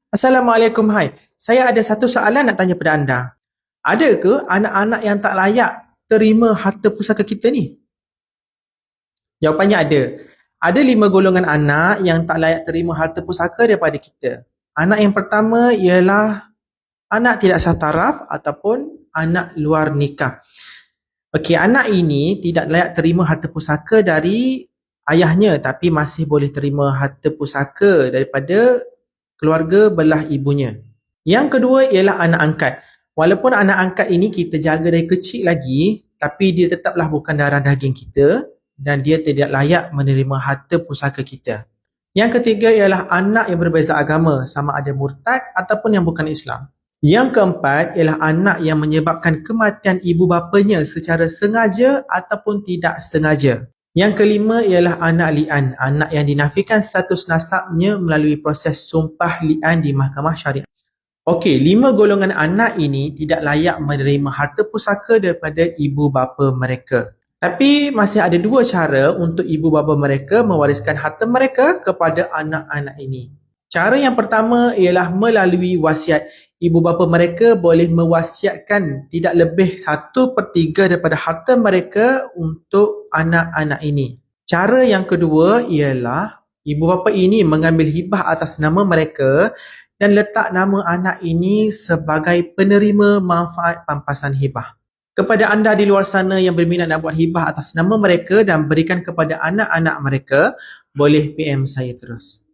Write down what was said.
Assalamualaikum, hai. Saya ada satu soalan nak tanya pada anda. Ada ke anak-anak yang tak layak terima harta pusaka kita ni? Jawapannya ada. Ada 5 golongan anak yang tak layak terima harta pusaka daripada kita. Anak yang pertama ialah anak tidak sah taraf ataupun anak luar nikah. Okey, anak ini tidak layak terima harta pusaka dari ayahnya tapi masih boleh terima harta pusaka daripada keluarga belah ibunya. Yang kedua ialah anak angkat. Walaupun anak angkat ini kita jaga dari kecil lagi, tapi dia tetaplah bukan darah daging kita dan dia tidak layak menerima harta pusaka kita. Yang ketiga ialah anak yang berbeza agama, sama ada murtad ataupun yang bukan Islam. Yang keempat ialah anak yang menyebabkan kematian ibu bapanya secara sengaja ataupun tidak sengaja. Yang kelima ialah anak li'an, anak yang dinafikan status nasabnya melalui proses sumpah li'an di mahkamah syariah. Okey, 5 golongan anak ini tidak layak menerima harta pusaka daripada ibu bapa mereka. Tapi masih ada 2 cara untuk ibu bapa mereka mewariskan harta mereka kepada anak-anak ini. Cara yang pertama ialah melalui wasiat. Ibu bapa mereka boleh mewasiatkan tidak lebih 1/3 daripada harta mereka untuk anak-anak ini. Cara yang kedua ialah ibu bapa ini mengambil hibah atas nama mereka dan letak nama anak ini sebagai penerima manfaat pampasan hibah. Kepada anda di luar sana yang berminat nak buat hibah atas nama mereka dan berikan kepada anak-anak mereka, boleh PM saya terus.